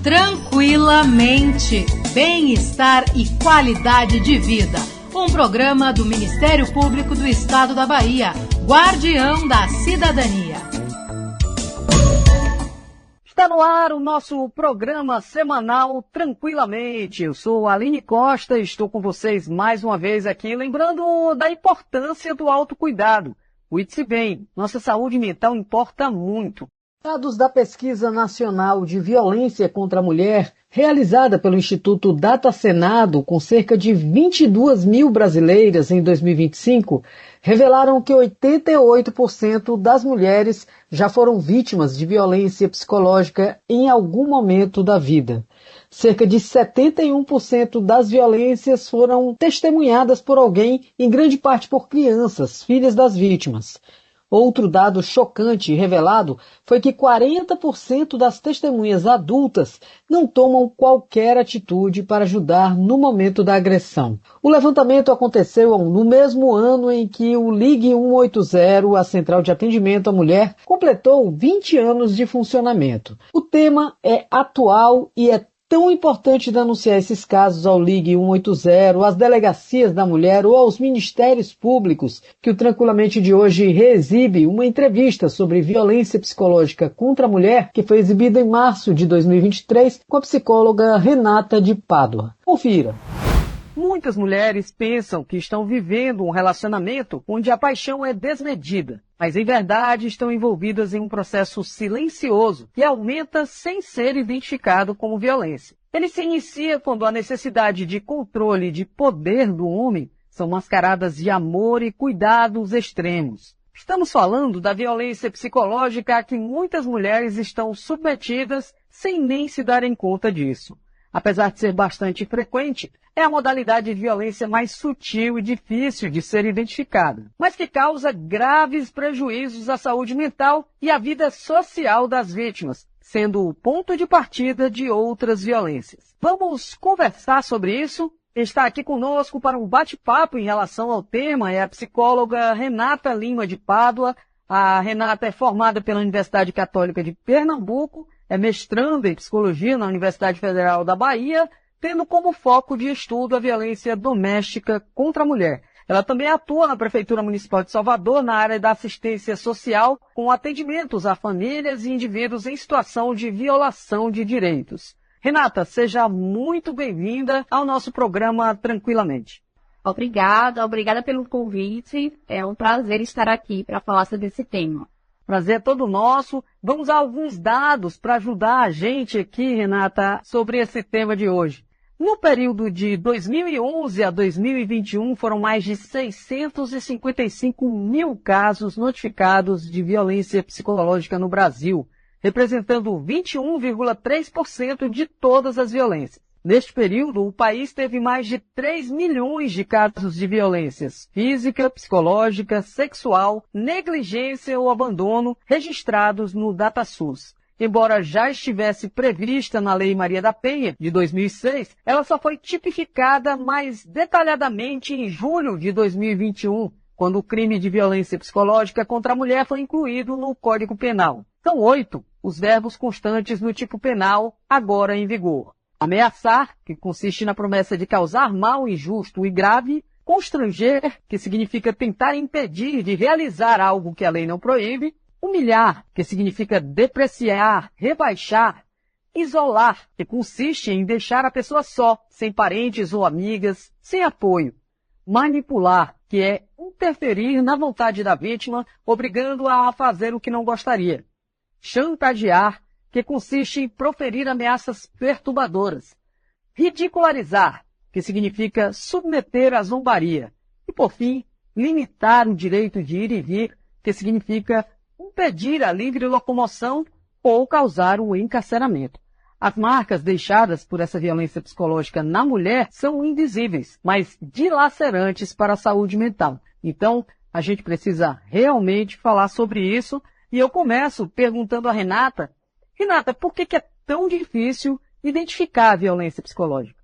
Tranquilamente, bem-estar e qualidade de vida. Um programa do Ministério Público do Estado da Bahia, Guardião da Cidadania. Está no ar o nosso programa semanal Tranquilamente. Eu sou Aline Costa e estou com vocês mais uma vez aqui, lembrando da importância do autocuidado. Cuide-se bem, nossa saúde mental importa muito. Dados da Pesquisa Nacional de Violência contra a Mulher, realizada pelo Instituto Data Senado com cerca de 22 mil brasileiras em 2025, revelaram que 88% das mulheres já foram vítimas de violência psicológica em algum momento da vida. Cerca de 71% das violências foram testemunhadas por alguém, em grande parte por crianças, filhas das vítimas. Outro dado chocante revelado foi que 40% das testemunhas adultas não tomam qualquer atitude para ajudar no momento da agressão. O levantamento aconteceu no mesmo ano em que o Ligue 180, a Central de Atendimento à Mulher, completou 20 anos de funcionamento. O tema é atual e é tão importante denunciar esses casos ao Ligue 180, às delegacias da mulher ou aos ministérios públicos, que o Tranquilamente de hoje reexibe uma entrevista sobre violência psicológica contra a mulher, que foi exibida em março de 2023 com a psicóloga Renata de Pádua. Confira. Muitas mulheres pensam que estão vivendo um relacionamento onde a paixão é desmedida, mas em verdade estão envolvidas em um processo silencioso que aumenta sem ser identificado como violência. Ele se inicia quando a necessidade de controle e de poder do homem são mascaradas de amor e cuidados extremos. Estamos falando da violência psicológica a que muitas mulheres estão submetidas sem nem se darem conta disso. Apesar de ser bastante frequente, é a modalidade de violência mais sutil e difícil de ser identificada, mas que causa graves prejuízos à saúde mental e à vida social das vítimas, sendo o ponto de partida de outras violências. Vamos conversar sobre isso? Está aqui conosco para um bate-papo em relação ao tema é a psicóloga Renata Lima de Pádua. A Renata é formada pela Universidade Católica de Pernambuco, é mestranda em Psicologia na Universidade Federal da Bahia, tendo como foco de estudo a violência doméstica contra a mulher. Ela também atua na Prefeitura Municipal de Salvador na área da assistência social, com atendimentos a famílias e indivíduos em situação de violação de direitos. Renata, seja muito bem-vinda ao nosso programa Tranquilamente. Obrigada pelo convite. É um prazer estar aqui para falar sobre esse tema. Prazer é todo nosso. Vamos a alguns dados para ajudar a gente aqui, Renata, sobre esse tema de hoje. No período de 2011 a 2021, foram mais de 655 mil casos notificados de violência psicológica no Brasil, representando 21,3% de todas as violências. Neste período, o país teve mais de 3 milhões de casos de violências física, psicológica, sexual, negligência ou abandono registrados no DataSUS. Embora já estivesse prevista na Lei Maria da Penha, de 2006, ela só foi tipificada mais detalhadamente em julho de 2021, quando o crime de violência psicológica contra a mulher foi incluído no Código Penal. São 8 os verbos constantes no tipo penal agora em vigor. Ameaçar, que consiste na promessa de causar mal injusto e grave. Constranger, que significa tentar impedir de realizar algo que a lei não proíbe. Humilhar, que significa depreciar, rebaixar. Isolar, que consiste em deixar a pessoa só, sem parentes ou amigas, sem apoio. Manipular, que é interferir na vontade da vítima, obrigando-a a fazer o que não gostaria. Chantagear, que consiste em proferir ameaças perturbadoras. Ridicularizar, que significa submeter à zombaria. E, por fim, limitar o direito de ir e vir, que significa impedir a livre locomoção ou causar o encarceramento. As marcas deixadas por essa violência psicológica na mulher são invisíveis, mas dilacerantes para a saúde mental. Então, a gente precisa realmente falar sobre isso. E eu começo perguntando a Renata, por que é tão difícil identificar a violência psicológica?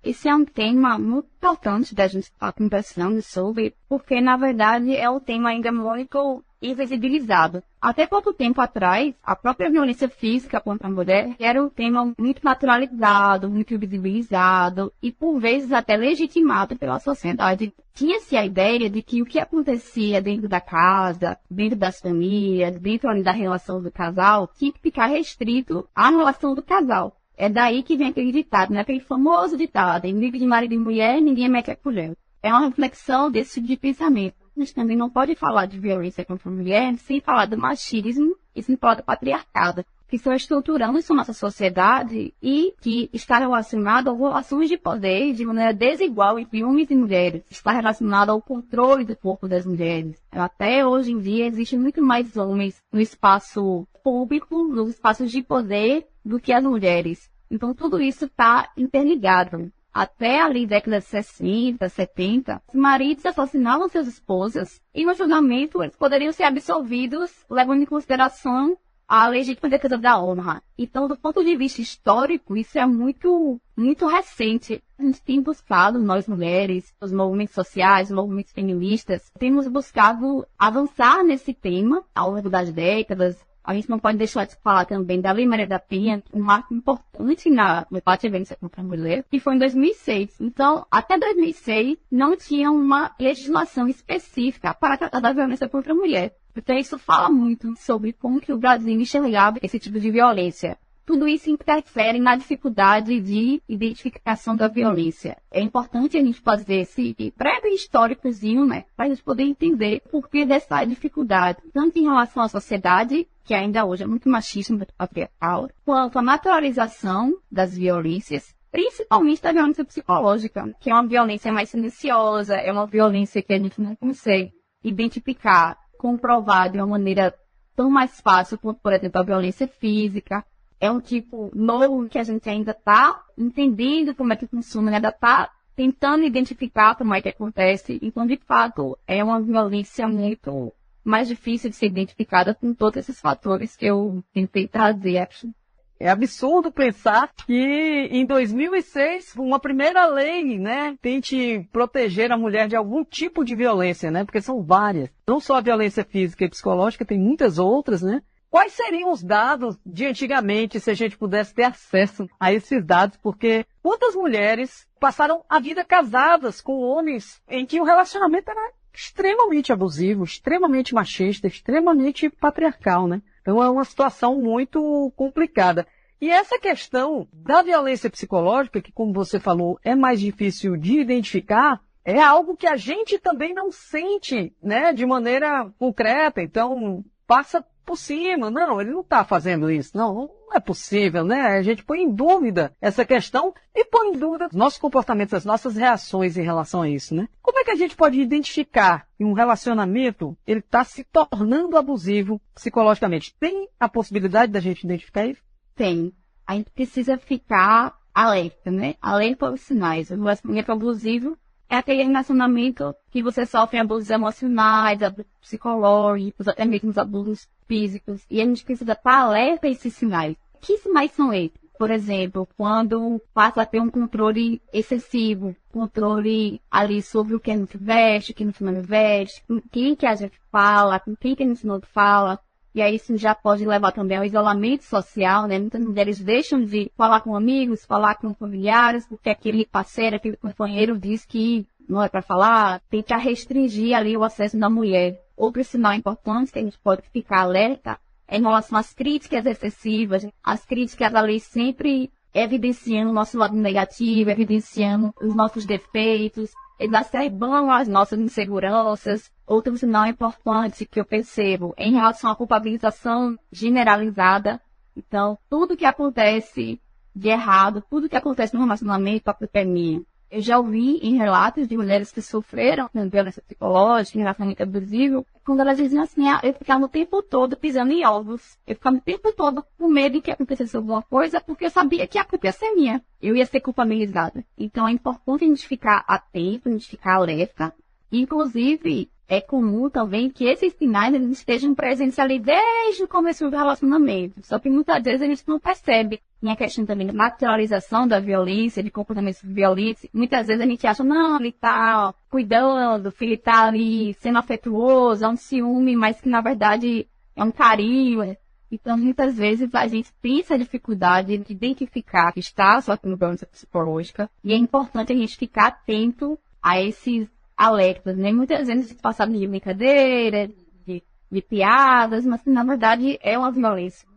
Esse é um tema muito importante da gente estar conversando sobre, porque, na verdade, é um tema ainda muito invisibilizado. Até pouco tempo atrás, a própria violência física contra a mulher era um tema muito naturalizado, muito visibilizado e, por vezes, até legitimado pela sociedade. Tinha-se a ideia de que o que acontecia dentro da casa, dentro das famílias, dentro ali da relação do casal, tinha que ficar restrito à relação do casal. É daí que vem aquele ditado, né? Aquele famoso ditado, em livro de marido e mulher, ninguém mete a colher. É uma reflexão desse tipo de pensamento. A gente também não pode falar de violência contra a mulher sem falar do machismo e sem falar do patriarcado, que estão estruturando isso na nossa sociedade e que está relacionado a relações de poder de maneira desigual entre homens e mulheres. Está relacionado ao controle do corpo das mulheres. Até hoje em dia, existem muito mais homens no espaço público, nos espaços de poder, do que as mulheres. Então, tudo isso está interligado. Até ali, décadas de 60, 70, os maridos assassinavam suas esposas e no julgamento eles poderiam ser absolvidos, levando em consideração a legítima defesa da honra. Então, do ponto de vista histórico, isso é muito recente. A gente tem buscado, nós mulheres, os movimentos sociais, os movimentos feministas, temos buscado avançar nesse tema ao longo das décadas. A gente não pode deixar de falar também da Lei Maria da Penha, um marco importante no combate à violência contra a mulher, que foi em 2006. Então, até 2006, não tinha uma legislação específica para tratar da violência contra a mulher. Então, isso fala muito sobre como que o Brasil enxergava esse tipo de violência. Tudo isso interfere na dificuldade de identificação da violência. É importante a gente fazer esse breve históricozinho, né, para a gente poder entender por que dessa dificuldade, tanto em relação à sociedade, que ainda hoje é muito machista, muito patriarcal, quanto à naturalização das violências, principalmente da violência psicológica, que é uma violência mais silenciosa, é uma violência que a gente não consegue identificar, comprovar de uma maneira tão mais fácil quanto, por exemplo, a violência física. É um tipo novo que a gente ainda está entendendo como é que funciona, ainda está tentando identificar como é que acontece. Então, de fato, é uma violência muito mais difícil de ser identificada com todos esses fatores que eu tentei trazer aqui. É absurdo pensar que em 2006 uma primeira lei, né, tente proteger a mulher de algum tipo de violência, né, porque são várias. Não só a violência física e psicológica, tem muitas outras, né. Quais seriam os dados de antigamente, se a gente pudesse ter acesso a esses dados? Porque quantas mulheres passaram a vida casadas com homens em que o relacionamento era extremamente abusivo, extremamente machista, extremamente patriarcal, né? Então é uma situação muito complicada. E essa questão da violência psicológica, que como você falou, é mais difícil de identificar, é algo que a gente também não sente, né, de maneira concreta. Então passa por cima, não, ele não está fazendo isso, não é possível, né? A gente põe em dúvida essa questão e põe em dúvida os nossos comportamentos, as nossas reações em relação a isso, né? Como é que a gente pode identificar que um relacionamento, ele está se tornando abusivo psicologicamente? Tem a possibilidade da gente identificar isso? Tem. A gente precisa ficar alerta, né? Alerta aos sinais. O relacionamento abusivo é aquele relacionamento que você sofre abusos emocionais, abusos psicológicos, até mesmo abusos físicos. E a gente precisa estar alerta a esses sinais. Que sinais são esses? Por exemplo, quando passa a ter um controle excessivo, controle ali sobre o que a gente veste, o que a gente não veste, com quem que a gente fala, com quem que a gente não fala. E aí isso já pode levar também ao isolamento social, né? Muitas mulheres deixam de falar com amigos, falar com familiares, porque aquele parceiro, aquele companheiro diz que não é para falar, tenta restringir ali o acesso da mulher. Outro sinal importante que a gente pode ficar alerta é em relação às críticas excessivas, as críticas ali sempre evidenciando o nosso lado negativo, evidenciando os nossos defeitos, exacerbando as nossas inseguranças. Outro sinal importante que eu percebo em relação à culpabilização generalizada. Então, tudo que acontece de errado, tudo que acontece no relacionamento, a culpa é minha. Eu já ouvi em relatos de mulheres que sofreram violência psicológica, em relacionamento abusivo, quando elas diziam assim, eu ficava o tempo todo pisando em ovos. Eu ficava o tempo todo com medo de que acontecesse alguma coisa, porque eu sabia que a culpa ia ser minha. Eu ia ser culpabilizada. Então é importante a gente ficar atento, a gente ficar alerta. Inclusive, é comum também que esses sinais eles estejam presentes ali desde o começo do relacionamento. Só que muitas vezes a gente não percebe. Tem a questão também da naturalização da violência, de comportamentos violentos. Muitas vezes a gente acha, não, ele tá cuidando, ele tá ali sendo afetuoso, é um ciúme, mas que na verdade é um carinho. Então, muitas vezes a gente tem essa dificuldade de identificar que está sofrendo violência psicológica. E é importante a gente ficar atento a esses alertas, né? Muitas vezes a gente passa de brincadeira, de piadas, mas que na verdade é uma violência.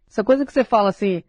Essa coisa que você fala assim,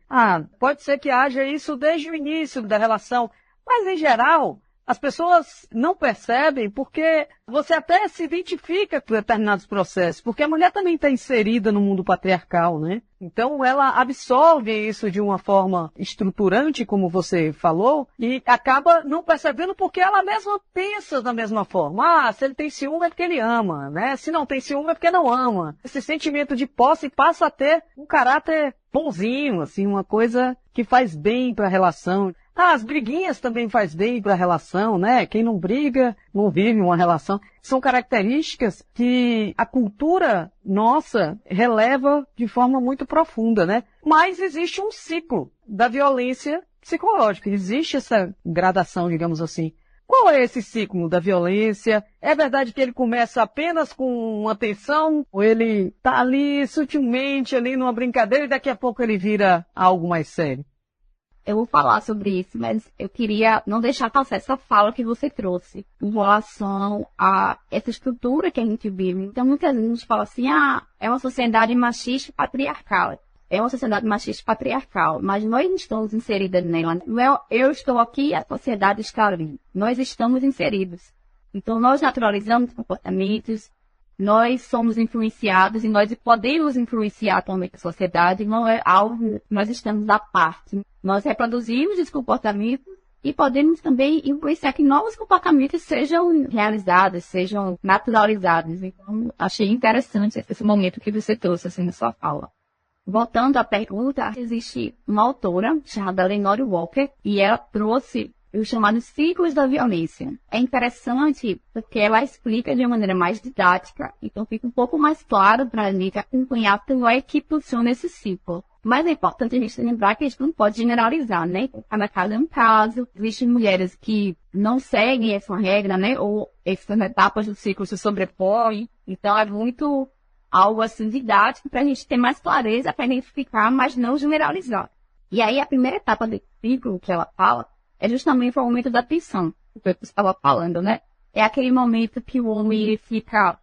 pode ser que haja isso desde o início da relação, mas em geral, as pessoas não percebem porque você até se identifica com determinados processos, porque a mulher também está inserida no mundo patriarcal, né? Então ela absorve isso de uma forma estruturante, como você falou, e acaba não percebendo porque ela mesma pensa da mesma forma. Se ele tem ciúme é porque ele ama, né? Se não tem ciúme é porque não ama. Esse sentimento de posse passa a ter um caráter bonzinho, assim, uma coisa que faz bem para a relação. As briguinhas também faz bem para a relação, né? Quem não briga, não vive uma relação. São características que a cultura nossa releva de forma muito profunda, né? Mas existe um ciclo da violência psicológica. Existe essa gradação, digamos assim. Qual é esse ciclo da violência? É verdade que ele começa apenas com uma tensão? Ou ele tá ali sutilmente, ali numa brincadeira e daqui a pouco ele vira algo mais sério? Eu vou falar sobre isso, mas eu queria não deixar passar essa fala que você trouxe em relação a essa estrutura que a gente vive. Então, muitas vezes a gente fala assim, é uma sociedade machista e patriarcal. É uma sociedade machista e patriarcal, mas nós estamos inseridas nela. Eu estou aqui, a sociedade está ali. Nós estamos inseridos. Então, nós naturalizamos comportamentos, nós somos influenciados e nós podemos influenciar atualmente a sociedade, não é algo, nós estamos à parte. Nós reproduzimos esse comportamento e podemos também influenciar que novos comportamentos sejam realizados, sejam naturalizados. Então, achei interessante esse momento que você trouxe assim, na sua fala. Voltando à pergunta, existe uma autora chamada Lenore Walker e ela trouxe os chamados ciclos da violência. É interessante porque ela explica de uma maneira mais didática, então fica um pouco mais claro para a gente acompanhar como é que funciona esse ciclo. Mas é importante a gente lembrar que a gente não pode generalizar, né? Cada caso é um caso. Existem mulheres que não seguem essa regra, né? Ou essas etapas do ciclo se sobrepõem. Então é muito algo assim didático para a gente ter mais clareza, para identificar, mas não generalizar. E aí a primeira etapa do ciclo que ela fala é justamente o momento da tensão, que você estava falando, né? É aquele momento que o homem ele fica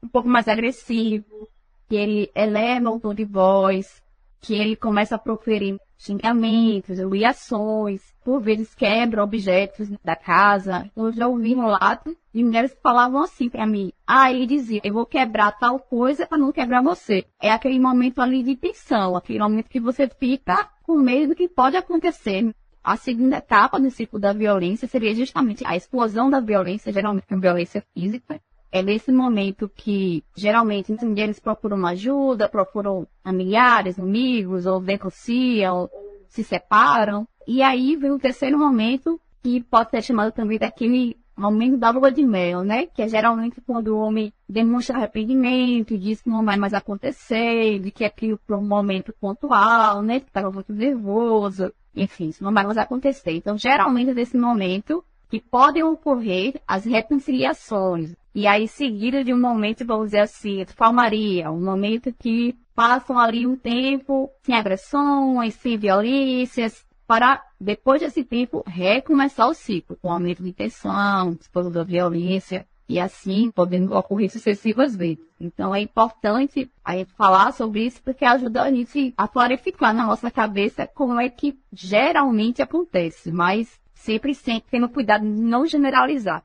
um pouco mais agressivo, que ele eleva o tom de voz, que ele começa a proferir xingamentos, humilhações, por vezes quebra objetos da casa. Eu já ouvi um relato de mulheres que falavam assim para mim. Ele dizia, eu vou quebrar tal coisa para não quebrar você. É aquele momento ali de tensão, aquele momento que você fica com medo do que pode acontecer. A segunda etapa do ciclo da violência seria justamente a explosão da violência, geralmente a violência física. É nesse momento que, geralmente, as mulheres procuram ajuda, procuram familiares, amigos, ou denunciam, se separam. E aí vem o terceiro momento, que pode ser chamado também daquele momento da lua de mel, né? Que é geralmente quando o homem demonstra arrependimento, diz que não vai mais acontecer, de que aquilo foi um momento pontual, né? Que estava muito nervoso. Enfim, isso não vai mais acontecer. Então, geralmente, nesse momento, que podem ocorrer as reconciliações. E aí, seguida de um momento, vamos dizer assim, de calmaria, um momento que passam ali um tempo sem agressões, sem violências, para, depois desse tempo, recomeçar o ciclo, com aumento de tensão, explosão da violência, e assim, podendo ocorrer sucessivas vezes. Então, é importante a gente falar sobre isso, porque ajuda a gente a clarificar na nossa cabeça como é que geralmente acontece, mas sempre tendo cuidado de não generalizar.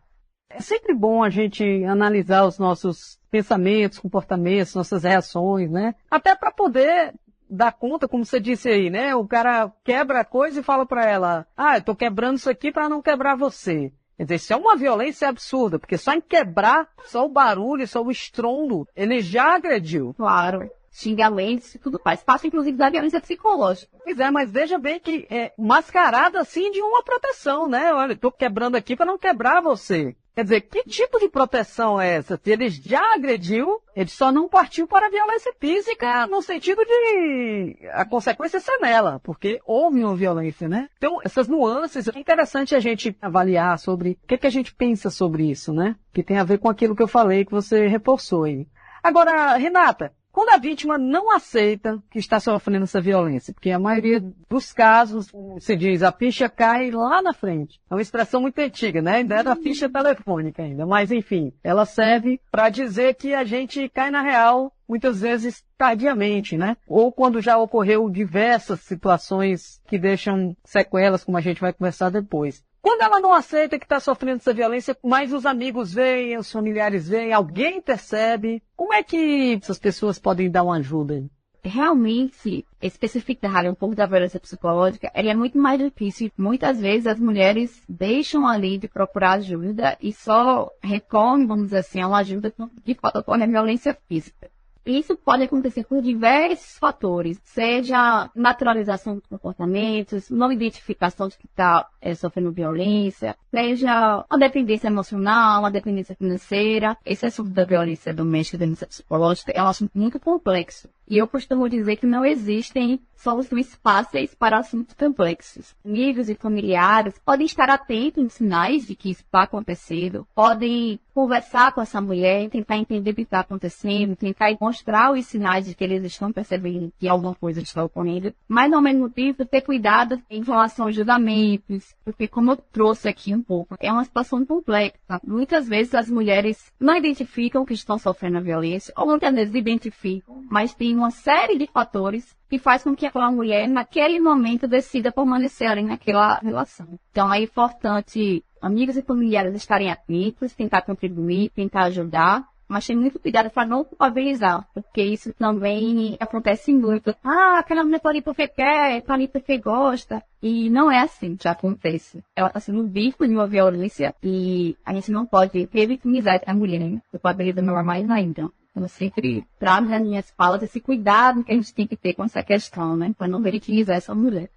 É sempre bom a gente analisar os nossos pensamentos, comportamentos, nossas reações, né? Até para poder dar conta, como você disse aí, né? O cara quebra a coisa e fala para ela, eu tô quebrando isso aqui para não quebrar você. Quer dizer, isso é uma violência absurda, porque só em quebrar, só o barulho, só o estrondo, ele já agrediu. Claro. Xingamentos e tudo faz parte, inclusive, da violência psicológica. Pois é, mas veja bem que é mascarada, assim, de uma proteção, né? Olha, tô quebrando aqui para não quebrar você. Quer dizer, que tipo de proteção é essa? Se ele já agrediu, ele só não partiu para a violência física no sentido de a consequência ser nela, porque houve uma violência, né? Então, essas nuances, é interessante a gente avaliar sobre o que a gente pensa sobre isso, né? Que tem a ver com aquilo que eu falei, que você reforçou aí. Agora, Renata, quando a vítima não aceita que está sofrendo essa violência, porque a maioria dos casos, se diz, a ficha cai lá na frente. É uma expressão muito antiga, né? Ainda é da ficha telefônica ainda. Mas, enfim, ela serve para dizer que a gente cai na real, muitas vezes tardiamente, né? Ou quando já ocorreu diversas situações que deixam sequelas, como a gente vai conversar depois. Quando ela não aceita que está sofrendo essa violência, mas os amigos veem, os familiares veem, alguém percebe, como é que essas pessoas podem dar uma ajuda? Realmente, especificar um pouco da violência psicológica, é muito mais difícil. Muitas vezes as mulheres deixam ali de procurar ajuda e só recorrem, vamos dizer assim, a uma ajuda que ocorre a violência física. Isso pode acontecer por diversos fatores, seja naturalização de comportamentos, não identificação de que está sofrendo violência, seja a dependência emocional, a dependência financeira. Esse assunto da violência doméstica e da violência psicológica é um assunto muito complexo. E eu costumo dizer que não existem soluções fáceis para assuntos complexos. Amigos e familiares podem estar atentos em sinais de que isso está acontecendo, podem conversar com essa mulher, tentar entender o que está acontecendo, tentar mostrar os sinais de que eles estão percebendo que alguma coisa está ocorrendo, mas ao mesmo tempo ter cuidado em relação aos julgamentos, porque como eu trouxe aqui um pouco, é uma situação complexa. Muitas vezes as mulheres não identificam que estão sofrendo a violência, ou muitas vezes identificam, mas tem uma série de fatores que faz com que aquela mulher, naquele momento, decida permanecer ali naquela relação. Então, é importante amigos e familiares estarem atentos, tentar contribuir, tentar ajudar, mas tem muito cuidado para não culpabilizar, porque isso também acontece muito. Aquela mulher tá ali porque quer, tá ali porque gosta. E não é assim que acontece. Ela está sendo vítima de uma violência e a gente não pode revitimizar a mulher, né? Culpabiliza melhor mais ainda. Eu sempre trago nas minhas falas esse cuidado que a gente tem que ter com essa questão, né? Para não vitimizar essa mulher.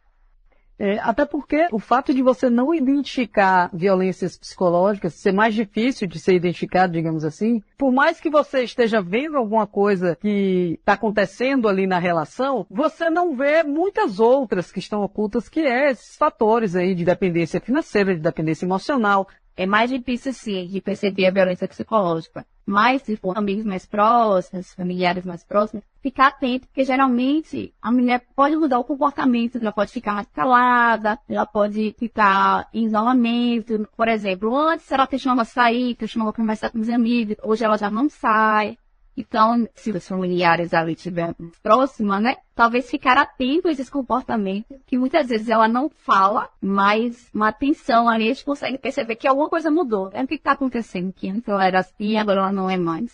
Até porque o fato de você não identificar violências psicológicas ser mais difícil de ser identificado, digamos assim, por mais que você esteja vendo alguma coisa que está acontecendo ali na relação, você não vê muitas outras que estão ocultas, que é esses fatores aí de dependência financeira, de dependência emocional. É mais difícil, sim, de perceber a violência psicológica. Mas, se for amigos mais próximos, familiares mais próximos, ficar atento, porque geralmente a mulher pode mudar o comportamento, ela pode ficar mais calada, ela pode ficar em isolamento. Por exemplo, antes ela costumava sair, costumava conversar com os amigos, hoje ela já não sai. Então, se os familiares ali estiverem próximos, né? Talvez ficar atento a esses comportamentos, que muitas vezes ela não fala, mas uma atenção ali, a gente consegue perceber que alguma coisa mudou. É o que está acontecendo, que antes ela era assim, agora ela não é mais.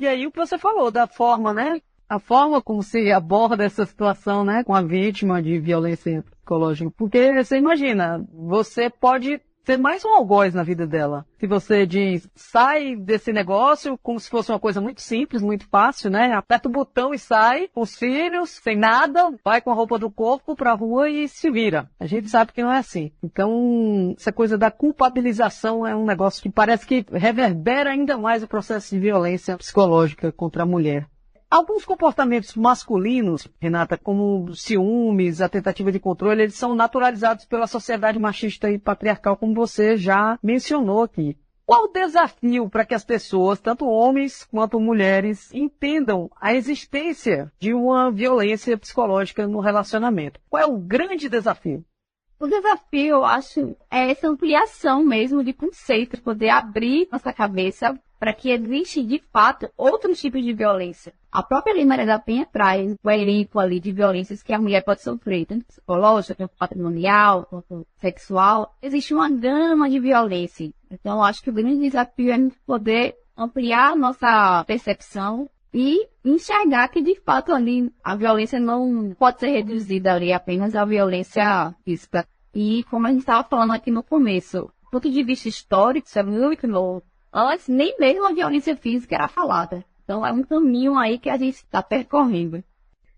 E aí o que você falou da forma, né? A forma como se aborda essa situação, né? Com a vítima de violência psicológica. Porque você imagina, você pode ser mais um algoz na vida dela. Se você diz, sai desse negócio como se fosse uma coisa muito simples, muito fácil, né? Aperta o botão e sai, com os filhos, sem nada, vai com a roupa do corpo pra rua e se vira. A gente sabe que não é assim. Então, essa coisa da culpabilização é um negócio que parece que reverbera ainda mais o processo de violência psicológica contra a mulher. Alguns comportamentos masculinos, Renata, como ciúmes, a tentativa de controle, eles são naturalizados pela sociedade machista e patriarcal, como você já mencionou aqui. Qual o desafio para que as pessoas, tanto homens quanto mulheres, entendam a existência de uma violência psicológica no relacionamento? Qual é o grande desafio? O desafio, eu acho, é essa ampliação mesmo de conceito, poder abrir nossa cabeça para que existe, de fato, outros tipos de violência. A própria Lei Maria da Penha traz o elenco ali de violências que a mulher pode sofrer, tanto psicológica, quanto patrimonial, quanto sexual. Existe uma gama de violência. Então, eu acho que o grande desafio é poder ampliar nossa percepção e enxergar que, de fato, ali a violência não pode ser reduzida ali apenas à violência física. E, como a gente estava falando aqui no começo, do ponto de vista histórico, isso é muito novo. Antes, nem mesmo a violência física era falada. Então, é um caminho aí que a gente está percorrendo.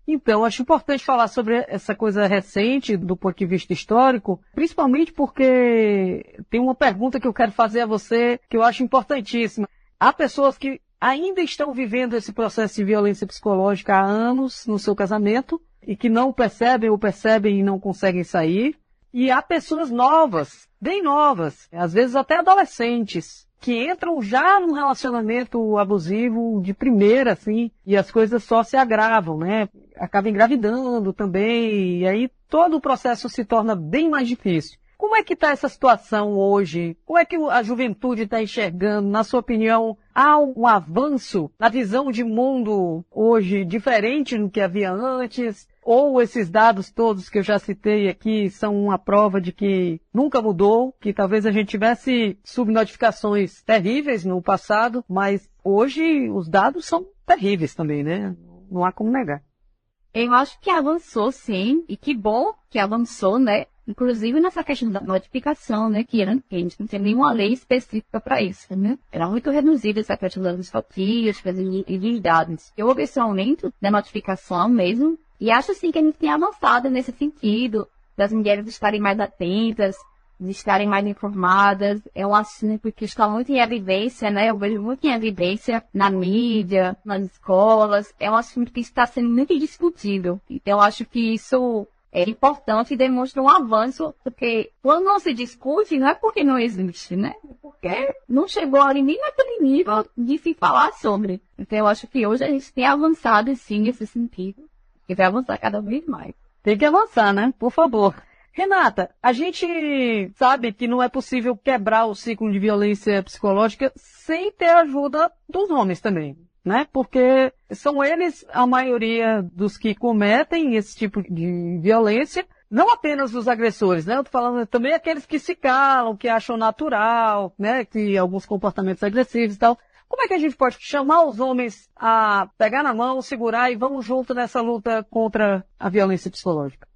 Então, acho importante falar sobre essa coisa recente do ponto de vista histórico, principalmente porque tem uma pergunta que eu quero fazer a você que eu acho importantíssima. Há pessoas que ainda estão vivendo esse processo de violência psicológica há anos no seu casamento e que não percebem ou percebem e não conseguem sair. E há pessoas novas, bem novas, às vezes até adolescentes, que entram já num relacionamento abusivo de primeira, assim, e as coisas só se agravam, né? Acaba engravidando também, e aí todo o processo se torna bem mais difícil. Como é que está essa situação hoje? Como é que a juventude está enxergando? Na sua opinião, há um avanço na visão de mundo hoje diferente do que havia antes? Ou esses dados todos que eu já citei aqui são uma prova de que nunca mudou, que talvez a gente tivesse subnotificações terríveis no passado, mas hoje os dados são terríveis também, né? Não há como negar. Eu acho que avançou, sim, e que bom que avançou, né? Inclusive nessa questão da notificação, né? Que a gente não tem nenhuma lei específica para isso, né? Era muito reduzida essa questão das estatísticas e de dados. Eu houve esse aumento da notificação mesmo, e acho sim que a gente tem avançado nesse sentido, das mulheres estarem mais atentas, de estarem mais informadas. Eu acho, né, porque está muito em evidência, né? Eu vejo muito em evidência na mídia, nas escolas. Eu acho que isso está sendo muito discutido. Então, eu acho que isso é importante e demonstra um avanço, porque quando não se discute, não é porque não existe, né? É porque não chegou ali nem naquele nível de se falar sobre. Então, eu acho que hoje a gente tem avançado, sim, nesse sentido. E vai avançar cada vez mais. Tem que avançar, né? Por favor. Renata, a gente sabe que não é possível quebrar o ciclo de violência psicológica sem ter a ajuda dos homens também, né? Porque são eles a maioria dos que cometem esse tipo de violência, não apenas os agressores, né? Eu tô falando também aqueles que se calam, que acham natural, né? Que alguns comportamentos agressivos e tal. Como é que a gente pode chamar os homens a pegar na mão, segurar e vamos junto nessa luta contra a violência psicológica?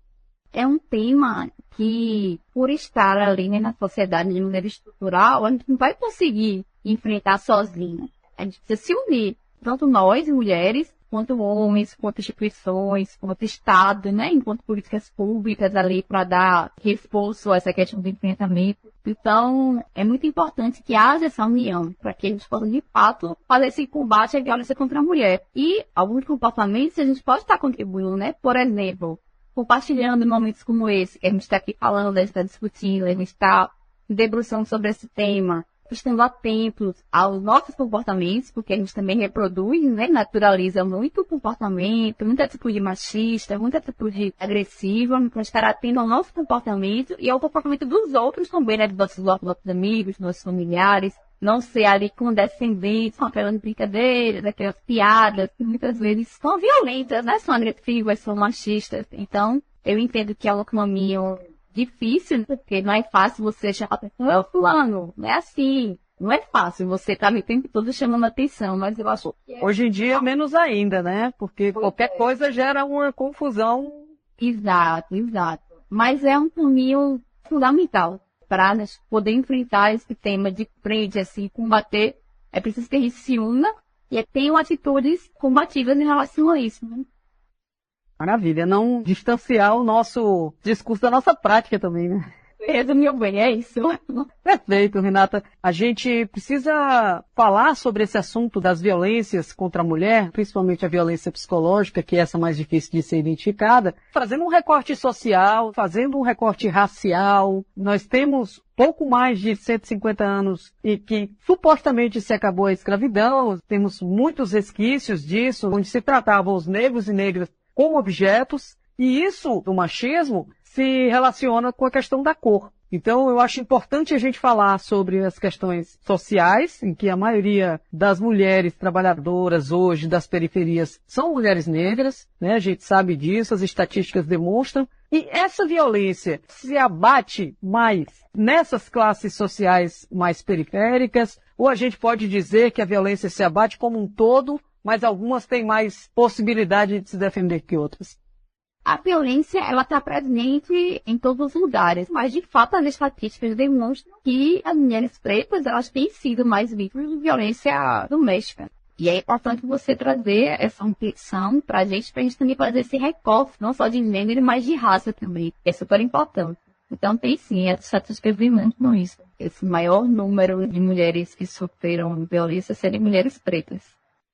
É um tema que, por estar ali, né, na sociedade de maneira estrutural, a gente não vai conseguir enfrentar sozinho. A gente precisa se unir, tanto nós, mulheres, quanto homens, quanto instituições, quanto Estado, né, enquanto políticas públicas ali para dar reforço a essa questão do enfrentamento. Então, é muito importante que haja essa união para que a gente possa, de fato, fazer esse combate à violência contra a mulher. E alguns comportamentos a gente pode estar contribuindo, né? Por exemplo, compartilhando momentos como esse, que a gente está aqui falando, a gente está discutindo, a gente está debruçando sobre esse tema, estando atentos aos nossos comportamentos, porque a gente também reproduz, né, naturaliza muito o comportamento, muita atitude machista, muita atitude agressiva, então estar atento ao nosso comportamento e ao comportamento dos outros também, né, dos nossos amigos, dos nossos familiares, não ser ali condescendentes, com aquelas brincadeiras, aquelas piadas que muitas vezes são violentas, né, são agressivas, são machistas. Então, eu entendo que é um caminho difícil, porque não é fácil você chamar a pessoa, fulano, não é assim. Não é fácil você estar o tempo todo chamando atenção, mas eu acho que hoje em dia, menos ainda, né? Porque qualquer coisa gera uma confusão. Exato, exato. Mas é um caminho fundamental para poder enfrentar esse tema de frente, assim, combater. É preciso que a gente se una e tenham atitudes combativas em relação a isso, né? Maravilha, não distanciar o nosso discurso da nossa prática também, né? Resumiu bem, é isso. Perfeito, Renata. A gente precisa falar sobre esse assunto das violências contra a mulher, principalmente a violência psicológica, que é essa mais difícil de ser identificada, fazendo um recorte social, fazendo um recorte racial. Nós temos pouco mais de 150 anos e que supostamente se acabou a escravidão. Temos muitos resquícios disso, onde se tratavam os negros e negras como objetos, e isso, do machismo, se relaciona com a questão da cor. Então, eu acho importante a gente falar sobre as questões sociais, em que a maioria das mulheres trabalhadoras hoje das periferias são mulheres negras, né? A gente sabe disso, as estatísticas demonstram. E essa violência se abate mais nessas classes sociais mais periféricas, ou a gente pode dizer que a violência se abate como um todo, mas algumas têm mais possibilidade de se defender que outras. A violência, ela está presente em todos os lugares, mas de fato as estatísticas demonstram que as mulheres pretas, elas têm sido mais vítimas de violência doméstica. E é importante você trazer essa reflexão pra gente também fazer esse recorte, não só de gênero, mas de raça também. É super importante. Então tem sim, é satisfazimento com isso. Esse maior número de mulheres que sofreram violência serem mulheres pretas.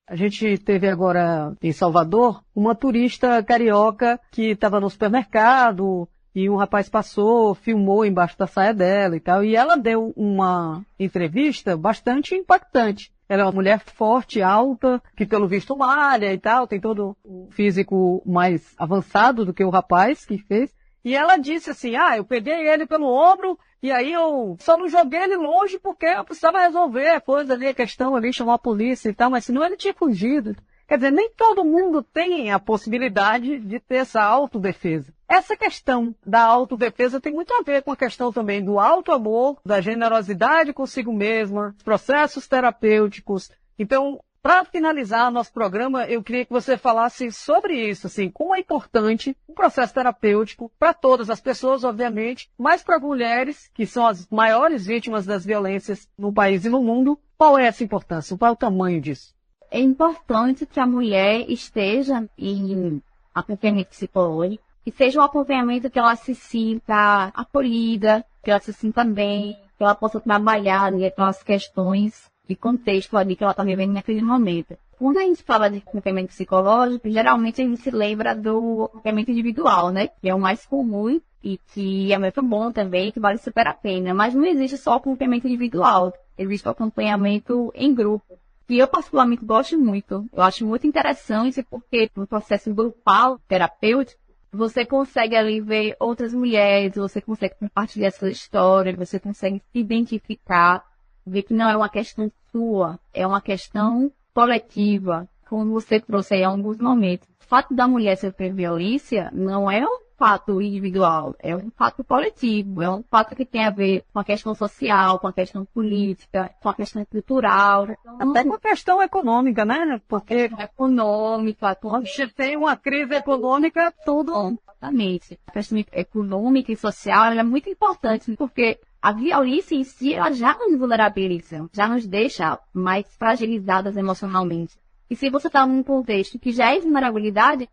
A gente teve agora em Salvador uma turista carioca que estava no supermercado e um rapaz passou, filmou embaixo da saia dela e tal. E ela deu uma entrevista bastante impactante. Ela é uma mulher forte, alta, que pelo visto malha e tal, tem todo um físico mais avançado do que o rapaz que fez. E ela disse assim, eu peguei ele pelo ombro e aí eu só não joguei ele longe porque eu precisava resolver a coisa ali, a questão ali, chamar a polícia e tal, mas senão ele tinha fugido. Quer dizer, nem todo mundo tem a possibilidade de ter essa autodefesa. Essa questão da autodefesa tem muito a ver com a questão também do auto-amor, da generosidade consigo mesma, processos terapêuticos. Então, para finalizar nosso programa, eu queria que você falasse sobre isso, assim, como é importante um processo terapêutico para todas as pessoas, obviamente, mas para mulheres, que são as maiores vítimas das violências no país e no mundo. Qual é essa importância? Qual é o tamanho disso? É importante que a mulher esteja em acompanhamento psicológico, que seja um acompanhamento que ela se sinta acolhida, que ela se sinta bem, que ela possa trabalhar aquelas questões de contexto ali que ela está vivendo naquele momento. Quando a gente fala de acompanhamento psicológico, geralmente a gente se lembra do acompanhamento individual, né? Que é o mais comum e que é muito bom também, que vale super a pena. Mas não existe só acompanhamento individual, existe o acompanhamento em grupo. Que eu particularmente gosto muito. Eu acho muito interessante porque no processo grupal terapêutico, você consegue ali ver outras mulheres, você consegue compartilhar sua história, você consegue se identificar, ver que não é uma questão sua, é uma questão coletiva, como você trouxe aí em alguns momentos. O fato da mulher sofrer violência não é um fato individual, é um fato coletivo, é um fato que tem a ver com a questão social, com a questão política, com a questão cultural. Até com a questão econômica, né? Porque econômica, quando você tem uma crise econômica, tudo... Exatamente. A questão econômica e social ela é muito importante, porque a violência em si ela já nos vulnerabiliza, já nos deixa mais fragilizadas emocionalmente. E se você está num contexto que já é vulnerabilidade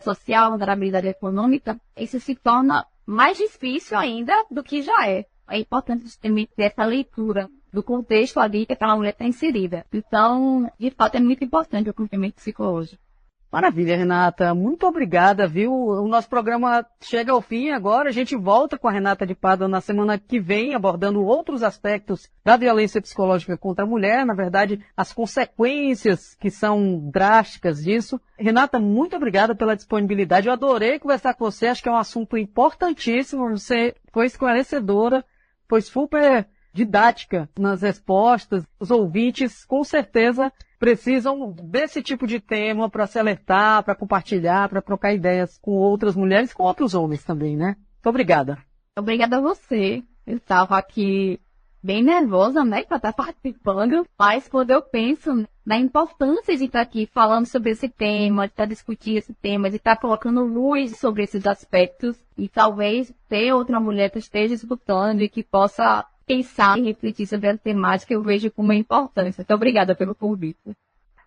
social, vulnerabilidade econômica, isso se torna mais difícil ainda do que já é. É importante ter essa leitura do contexto ali que aquela mulher está inserida. Então, de fato, é muito importante o acompanhamento psicológico. Maravilha, Renata. Muito obrigada, viu? O nosso programa chega ao fim agora. A gente volta com a Renata de Pádua na semana que vem, abordando outros aspectos da violência psicológica contra a mulher. Na verdade, as consequências que são drásticas disso. Renata, muito obrigada pela disponibilidade. Eu adorei conversar com você. Acho que é um assunto importantíssimo. Você foi esclarecedora, foi super didática nas respostas. Os ouvintes, com certeza, precisam desse tipo de tema para se alertar, para compartilhar, para trocar ideias com outras mulheres, com outros homens também, né? Muito obrigada. Obrigada a você. Eu estava aqui bem nervosa, né, para estar participando, mas quando eu penso na importância de estar aqui falando sobre esse tema, de estar discutindo esse tema, de estar colocando luz sobre esses aspectos, e talvez ter outra mulher que esteja escutando e que possa pensar e refletir sobre a temática, eu vejo como é importante. Então, obrigada pelo convite.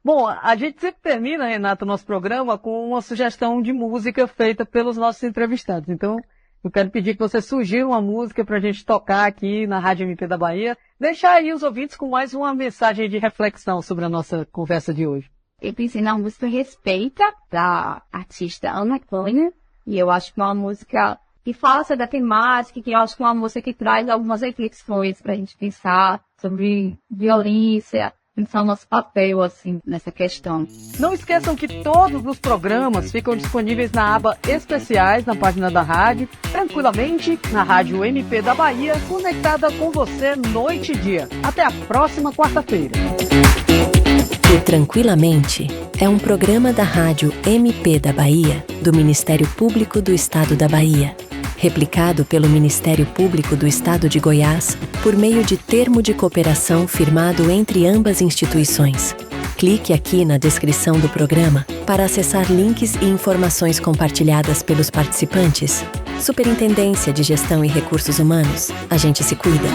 Bom, a gente sempre termina, Renata, o nosso programa com uma sugestão de música feita pelos nossos entrevistados. Então, eu quero pedir que você sugira uma música para a gente tocar aqui na Rádio MP da Bahia. Deixar aí os ouvintes com mais uma mensagem de reflexão sobre a nossa conversa de hoje. Eu pensei na música Respeita, da artista Ana Kleiner, e eu acho que é uma música que fala sobre a temática, que eu acho que é uma música que traz algumas reflexões para a gente pensar sobre violência, pensar o nosso papel, assim, nessa questão. Não esqueçam que todos os programas ficam disponíveis na aba Especiais, na página da rádio, tranquilamente, na Rádio MP da Bahia, conectada com você noite e dia. Até a próxima quarta-feira. O Tranquilamente é um programa da Rádio MP da Bahia, do Ministério Público do Estado da Bahia. Replicado pelo Ministério Público do Estado de Goiás, por meio de termo de cooperação firmado entre ambas instituições. Clique aqui na descrição do programa para acessar links e informações compartilhadas pelos participantes. Superintendência de Gestão e Recursos Humanos. A gente se cuida.